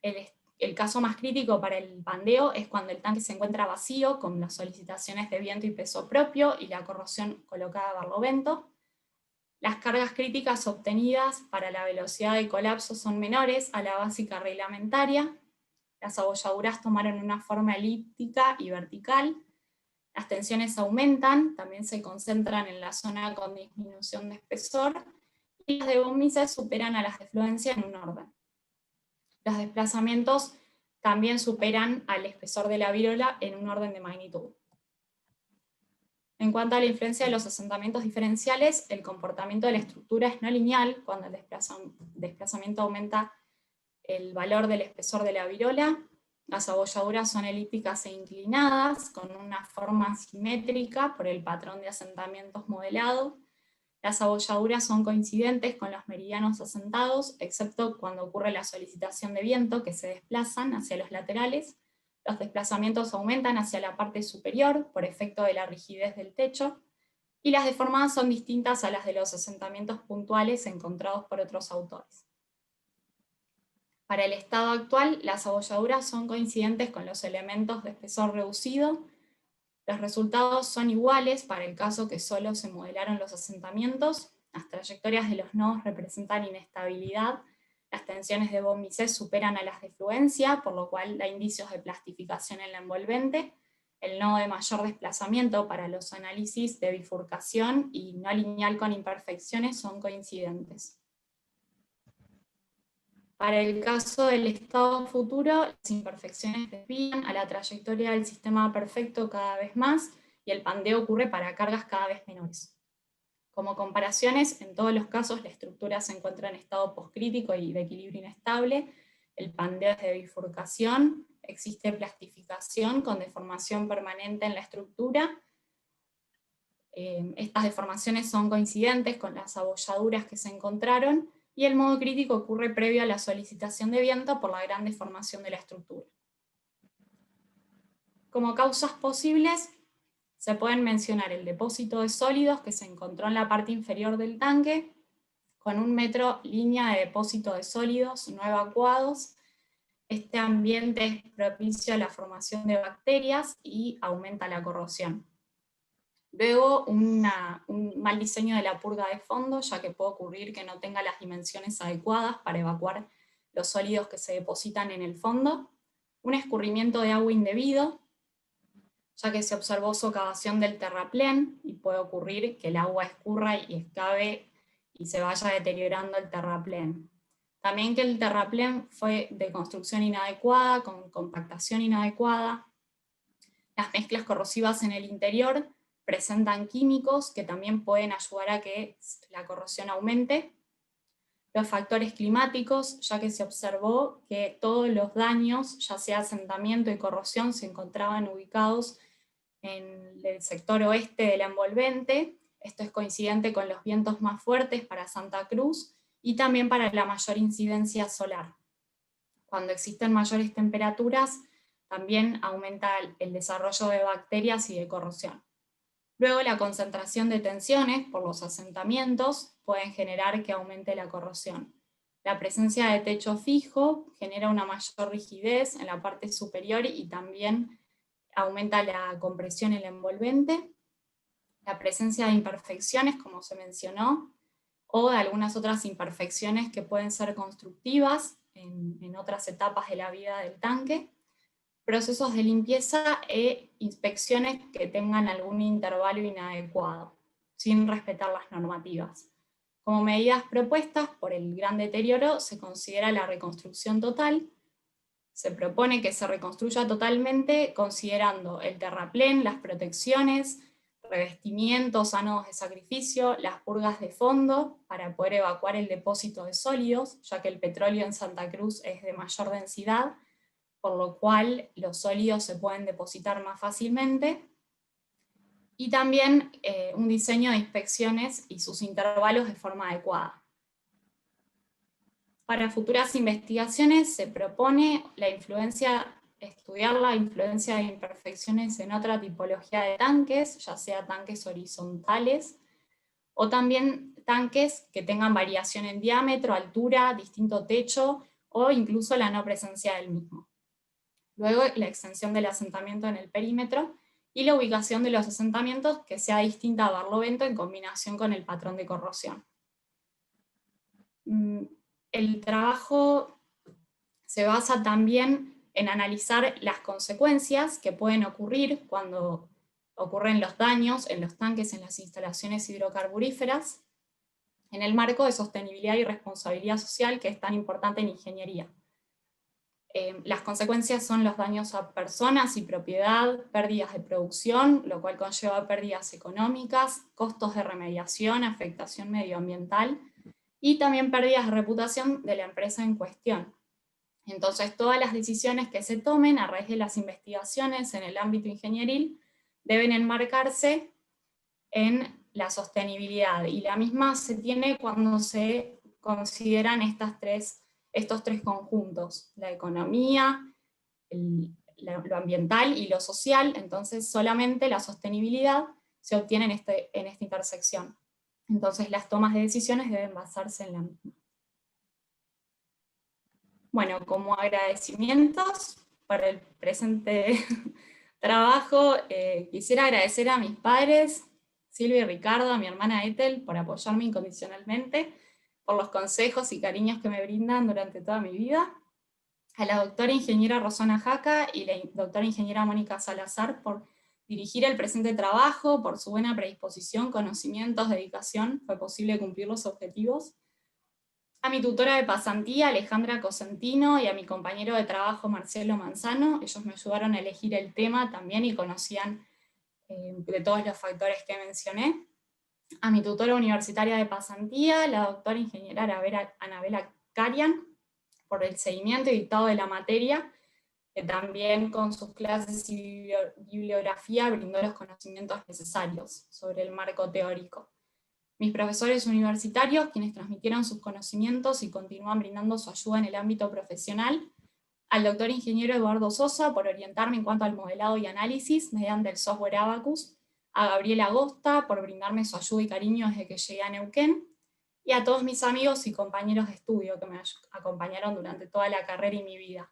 El caso más crítico para el pandeo es cuando el tanque se encuentra vacío, con las solicitaciones de viento y peso propio y la corrosión colocada a barlovento. Las cargas críticas obtenidas para la velocidad de colapso son menores a la básica reglamentaria. Las abolladuras tomaron una forma elíptica y vertical. Las tensiones aumentan, también se concentran en la zona con disminución de espesor, y las de vómice superan a las de fluencia en un orden. Los desplazamientos también superan al espesor de la virola en un orden de magnitud. En cuanto a la influencia de los asentamientos diferenciales, el comportamiento de la estructura es no lineal. Cuando el desplazamiento aumenta el valor del espesor de la virola, las abolladuras son elípticas e inclinadas, con una forma simétrica por el patrón de asentamientos modelado. Las abolladuras son coincidentes con los meridianos asentados, excepto cuando ocurre la solicitación de viento, que se desplazan hacia los laterales. Los desplazamientos aumentan hacia la parte superior, por efecto de la rigidez del techo, y las deformadas son distintas a las de los asentamientos puntuales encontrados por otros autores. Para el estado actual, las abolladuras son coincidentes con los elementos de espesor reducido. Los resultados son iguales para el caso que solo se modelaron los asentamientos. Las trayectorias de los nodos representan inestabilidad. Las tensiones de vómice superan a las de fluencia, por lo cual da indicios de plastificación en la envolvente. El nodo de mayor desplazamiento para los análisis de bifurcación y no lineal con imperfecciones son coincidentes. Para el caso del estado futuro, las imperfecciones desvían a la trayectoria del sistema perfecto cada vez más, y el pandeo ocurre para cargas cada vez menores. Como comparaciones, en todos los casos la estructura se encuentra en estado postcrítico y de equilibrio inestable. El pandeo es de bifurcación, existe plastificación con deformación permanente en la estructura. Estas deformaciones son coincidentes con las abolladuras que se encontraron, y el modo crítico ocurre previo a la solicitación de viento por la gran deformación de la estructura. Como causas posibles, se pueden mencionar el depósito de sólidos que se encontró en la parte inferior del tanque, con 1 metro línea de depósito de sólidos no evacuados. Este ambiente es propicio a la formación de bacterias y aumenta la corrosión. Luego, un mal diseño de la purga de fondo, ya que puede ocurrir que no tenga las dimensiones adecuadas para evacuar los sólidos que se depositan en el fondo. Un escurrimiento de agua indebido, ya que se observó socavación del terraplén y puede ocurrir que el agua escurra y escabe y se vaya deteriorando el terraplén. También que el terraplén fue de construcción inadecuada, con compactación inadecuada. Las mezclas corrosivas en el interior presentan químicos que también pueden ayudar a que la corrosión aumente. Los factores climáticos, ya que se observó que todos los daños, ya sea asentamiento y corrosión, se encontraban ubicados en el sector oeste de la envolvente. Esto es coincidente con los vientos más fuertes para Santa Cruz y también para la mayor incidencia solar. Cuando existen mayores temperaturas, también aumenta el desarrollo de bacterias y de corrosión. Luego, la concentración de tensiones por los asentamientos pueden generar que aumente la corrosión. La presencia de techo fijo genera una mayor rigidez en la parte superior y también aumenta la compresión en el envolvente. La presencia de imperfecciones, como se mencionó, o de algunas otras imperfecciones que pueden ser constructivas en otras etapas de la vida del tanque. Procesos de limpieza e inspecciones que tengan algún intervalo inadecuado, sin respetar las normativas. Como medidas propuestas por el gran deterioro se considera la reconstrucción total. Se propone que se reconstruya totalmente considerando el terraplén, las protecciones, revestimientos, anodos de sacrificio, las purgas de fondo para poder evacuar el depósito de sólidos, ya que el petróleo en Santa Cruz es de mayor densidad, por lo cual los sólidos se pueden depositar más fácilmente. Y también un diseño de inspecciones y sus intervalos de forma adecuada. Para futuras investigaciones se propone estudiar la influencia de imperfecciones en otra tipología de tanques, ya sea tanques horizontales, o también tanques que tengan variación en diámetro, altura, distinto techo, o incluso la no presencia del mismo. Luego, la extensión del asentamiento en el perímetro, y la ubicación de los asentamientos que sea distinta a barlovento en combinación con el patrón de corrosión. El trabajo se basa también en analizar las consecuencias que pueden ocurrir cuando ocurren los daños en los tanques en las instalaciones hidrocarburíferas, en el marco de sostenibilidad y responsabilidad social que es tan importante en ingeniería. Las consecuencias son los daños a personas y propiedad, pérdidas de producción, lo cual conlleva pérdidas económicas, costos de remediación, afectación medioambiental y también pérdidas de reputación de la empresa en cuestión. Entonces, todas las decisiones que se tomen a raíz de las investigaciones en el ámbito ingenieril deben enmarcarse en la sostenibilidad, y la misma se tiene cuando se consideran estos tres conjuntos, la economía, lo ambiental y lo social. Entonces solamente la sostenibilidad se obtiene en esta intersección. Entonces las tomas de decisiones deben basarse en la misma. Bueno, como agradecimientos para el presente trabajo, quisiera agradecer a mis padres, Silvia y Ricardo, a mi hermana Ethel, por apoyarme incondicionalmente, por los consejos y cariños que me brindan durante toda mi vida, a la doctora ingeniera Rosana Jaca y la doctora ingeniera Mónica Salazar por dirigir el presente trabajo, por su buena predisposición, conocimientos, dedicación, fue posible cumplir los objetivos. A mi tutora de pasantía, Alejandra Cosentino, y a mi compañero de trabajo, Marcelo Manzano, ellos me ayudaron a elegir el tema también y conocían de todos los factores que mencioné. A mi tutora universitaria de pasantía, la doctora ingeniera Anabela Carian, por el seguimiento y dictado de la materia, que también con sus clases y bibliografía brindó los conocimientos necesarios sobre el marco teórico. Mis profesores universitarios, quienes transmitieron sus conocimientos y continúan brindando su ayuda en el ámbito profesional, al doctor ingeniero Eduardo Sosa por orientarme en cuanto al modelado y análisis mediante el software Abacus, a Gabriela Agosta por brindarme su ayuda y cariño desde que llegué a Neuquén, y a todos mis amigos y compañeros de estudio que me acompañaron durante toda la carrera y mi vida.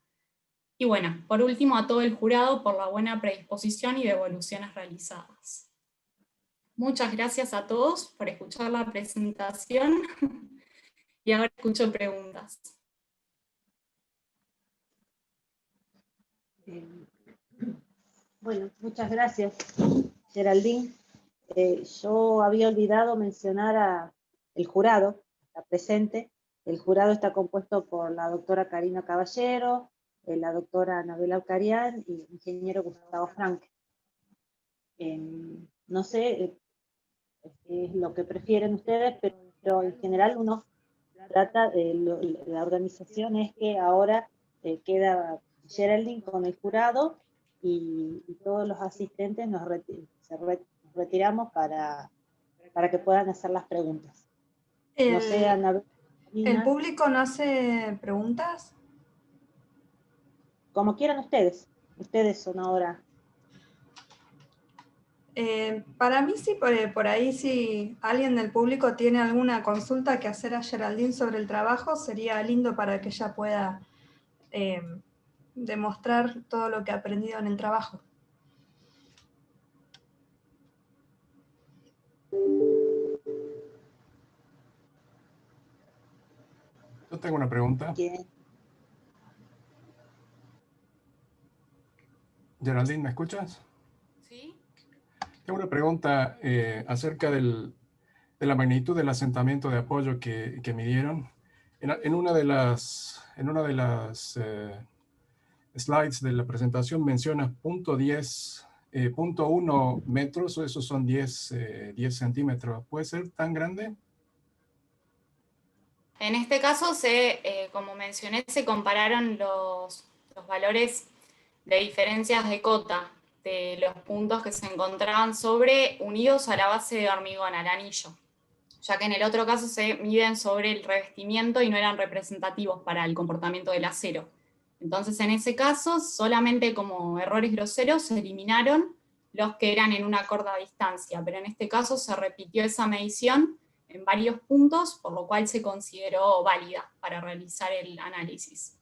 Y bueno, por último a todo el jurado por la buena predisposición y devoluciones realizadas. Muchas gracias a todos por escuchar la presentación y ahora escucho preguntas. Bueno, muchas gracias, Geraldine. Yo había olvidado mencionar al jurado, está presente. El jurado está compuesto por la doctora Karina Caballero, la doctora Anabela Ucarián y el ingeniero Gustavo Frank. No sé es lo que prefieren ustedes, pero en general uno trata de la organización es que ahora queda Geraldine con el jurado y todos los asistentes nos retiramos para que puedan hacer las preguntas. No sé, Ana, ¿El público no hace preguntas? Como quieran ustedes. Ustedes son ahora. Para mí sí, por ahí si alguien del público tiene alguna consulta que hacer a Geraldine sobre el trabajo, sería lindo para que ella pueda demostrar todo lo que ha aprendido en el trabajo. Yo tengo una pregunta. ¿Quién? Geraldine, ¿me escuchas? ¿Sí? Tengo una pregunta acerca del de la magnitud del asentamiento de apoyo que midieron. En una de las slides de la presentación mencionas .1 metros, o esos son 10 centímetros. ¿Puede ser tan grande? En este caso, como mencioné, se compararon los valores de diferencias de cota de los puntos que se encontraban unidos a la base de hormigón, al anillo, ya que en el otro caso se miden sobre el revestimiento y no eran representativos para el comportamiento del acero. Entonces, en ese caso, solamente como errores groseros se eliminaron los que eran en una corta distancia, pero en este caso se repitió esa medición en varios puntos, por lo cual se consideró válida para realizar el análisis.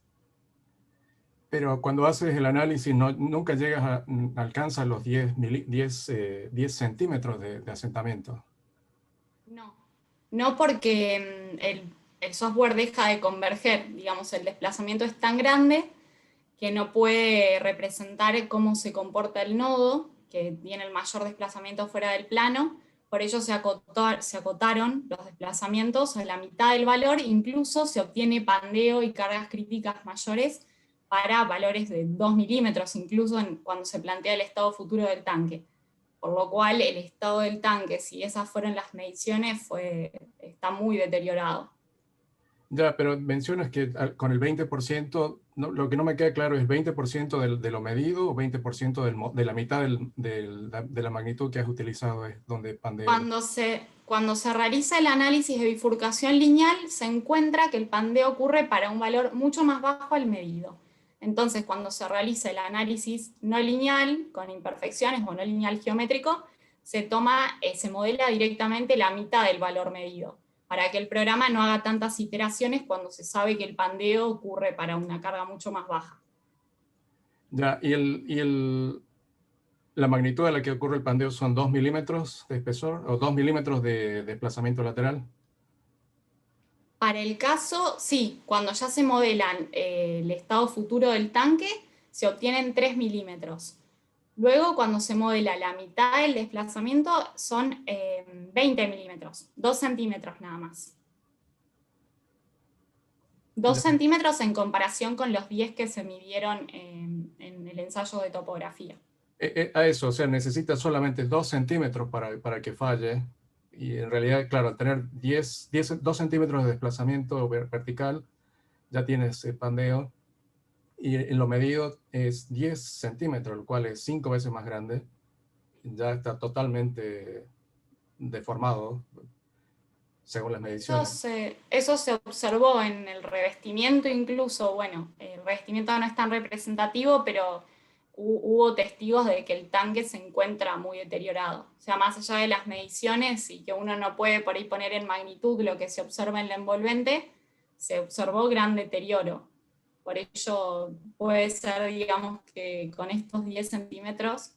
Pero cuando haces el análisis nunca alcanzas los 10 centímetros de asentamiento. No porque el software deja de converger, digamos, el desplazamiento es tan grande que no puede representar cómo se comporta el nodo, que tiene el mayor desplazamiento fuera del plano. Por ello se acotaron los desplazamientos a la mitad del valor, incluso se obtiene pandeo y cargas críticas mayores para valores de 2 milímetros, incluso cuando se plantea el estado futuro del tanque. Por lo cual el estado del tanque, si esas fueron las mediciones, está muy deteriorado. Ya, pero mencionas que con el 20%, lo que no me queda claro es 20% de lo medido o 20% de la mitad de la magnitud que has utilizado es donde pandea. Cuando se realiza el análisis de bifurcación lineal, se encuentra que el pandeo ocurre para un valor mucho más bajo al medido. Entonces, cuando se realiza el análisis no lineal, con imperfecciones o no lineal geométrico, se modela directamente la mitad del valor medido, para que el programa no haga tantas iteraciones cuando se sabe que el pandeo ocurre para una carga mucho más baja. Ya, la magnitud a la que ocurre el pandeo son 2 milímetros de espesor o 2 milímetros de desplazamiento lateral. Para el caso, sí, cuando ya se modelan el estado futuro del tanque, se obtienen 3 milímetros. Luego, cuando se modela la mitad del desplazamiento, son 20 milímetros, 2 centímetros nada más. 2 centímetros en comparación con los 10 que se midieron en el ensayo de topografía. A eso, o sea, necesita solamente 2 centímetros para que falle. Y en realidad, claro, al tener 2 centímetros de desplazamiento vertical, ya tienes pandeo. Y en lo medido es 10 centímetros, lo cual es 5 veces más grande. Ya está totalmente deformado, según las mediciones. Eso se observó en el revestimiento incluso. Bueno, el revestimiento no es tan representativo, pero hubo testigos de que el tanque se encuentra muy deteriorado. O sea, más allá de las mediciones y que uno no puede por ahí poner en magnitud lo que se observa en la envolvente, se observó gran deterioro. Por ello puede ser, digamos, que con estos 10 centímetros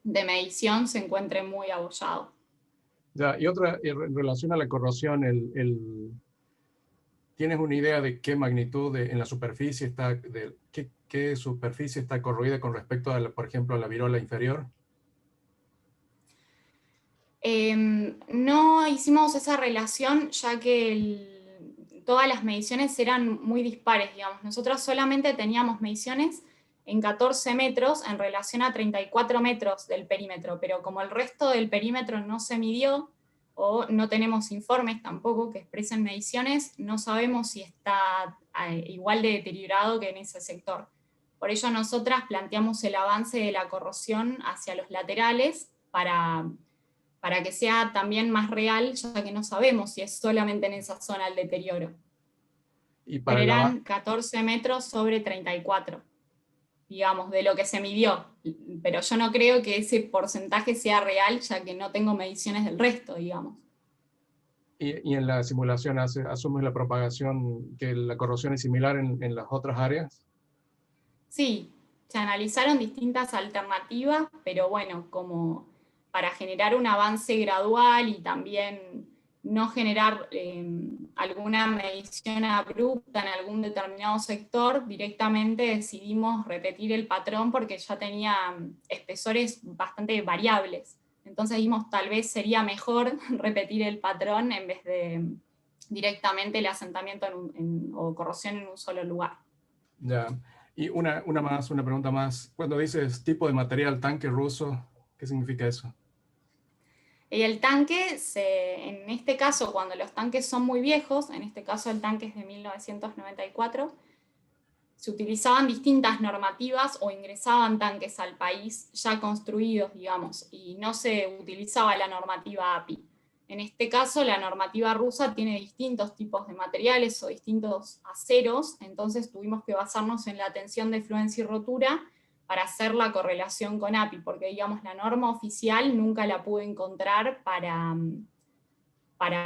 de medición se encuentre muy abollado. Ya, y otra, en relación a la corrosión, ¿tienes una idea de qué magnitud en la superficie está, qué superficie está corroída con respecto a, por ejemplo, a la virola inferior? No hicimos esa relación, ya que todas las mediciones eran muy dispares, digamos. Nosotros solamente teníamos mediciones en 14 metros en relación a 34 metros del perímetro, pero como el resto del perímetro no se midió, o no tenemos informes tampoco que expresen mediciones, no sabemos si está igual de deteriorado que en ese sector. Por ello nosotras planteamos el avance de la corrosión hacia los laterales para que sea también más real, ya que no sabemos si es solamente en esa zona el deterioro. Pero eran 14 metros sobre 34, digamos, de lo que se midió. Pero yo no creo que ese porcentaje sea real, ya que no tengo mediciones del resto, digamos. ¿Y en la simulación asumes la propagación, que la corrosión es similar en las otras áreas? Sí, se analizaron distintas alternativas, pero bueno, como para generar un avance gradual y también no generar alguna medición abrupta en algún determinado sector, directamente decidimos repetir el patrón porque ya tenía espesores bastante variables. Entonces dijimos, tal vez sería mejor repetir el patrón en vez de directamente el asentamiento o corrosión en un solo lugar. Ya. Y una pregunta más. Cuando dices tipo de material tanque ruso, ¿qué significa eso? Y el tanque, en este caso, cuando los tanques son muy viejos, en este caso el tanque es de 1994, se utilizaban distintas normativas o ingresaban tanques al país ya construidos, digamos, y no se utilizaba la normativa API. En este caso, la normativa rusa tiene distintos tipos de materiales o distintos aceros, entonces tuvimos que basarnos en la tensión de fluencia y rotura para hacer la correlación con API, porque digamos la norma oficial nunca la pude encontrar para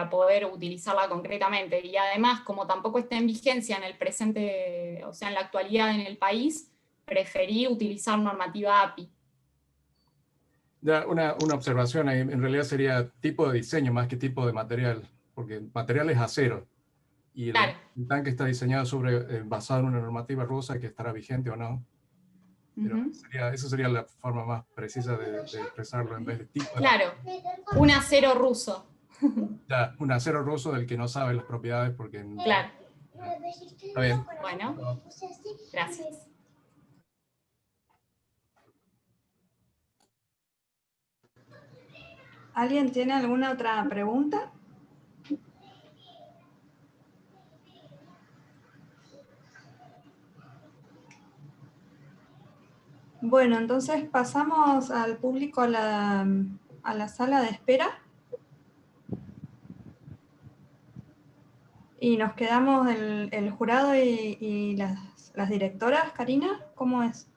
poder utilizarla concretamente. Y además, como tampoco está en vigencia en el presente, o sea, en la actualidad en el país, preferí utilizar normativa API. Ya, una observación ahí, en realidad sería tipo de diseño más que tipo de material, porque el material es acero, y Claro. el tanque está diseñado basado en una normativa rusa que estará vigente o no. Pero esa sería la forma más precisa de expresarlo en vez de tipo de Claro, un acero ruso. Ya, un acero ruso del que no sabe las propiedades porque... Claro. Está bien. Bueno, gracias. ¿Alguien tiene alguna otra pregunta? Bueno, entonces pasamos al público a la sala de espera. Y nos quedamos el jurado y las directoras, Karina, ¿cómo es?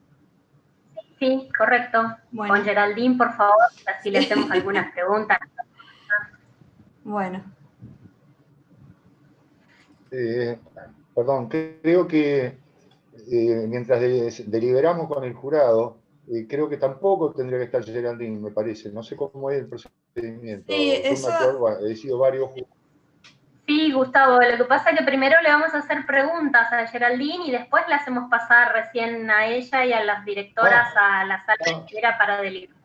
Sí, correcto. Bueno. Con Geraldine, por favor, así le hacemos algunas preguntas. Bueno. Perdón, creo que mientras deliberamos con el jurado, creo que tampoco tendría que estar Geraldine, me parece. No sé cómo es el procedimiento. Sí, Yo me acuerdo, he sido varios. Sí, Gustavo, lo que pasa es que primero le vamos a hacer preguntas a Geraldine y después le hacemos pasar recién a ella y a las directoras a la sala de espera para deliberar.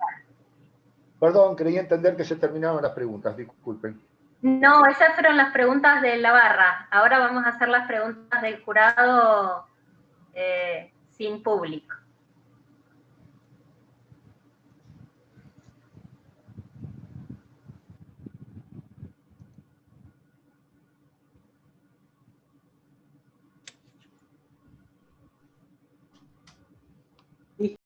Perdón, creí entender que se terminaban las preguntas, disculpen. No, esas fueron las preguntas de la barra. Ahora vamos a hacer las preguntas del jurado sin público.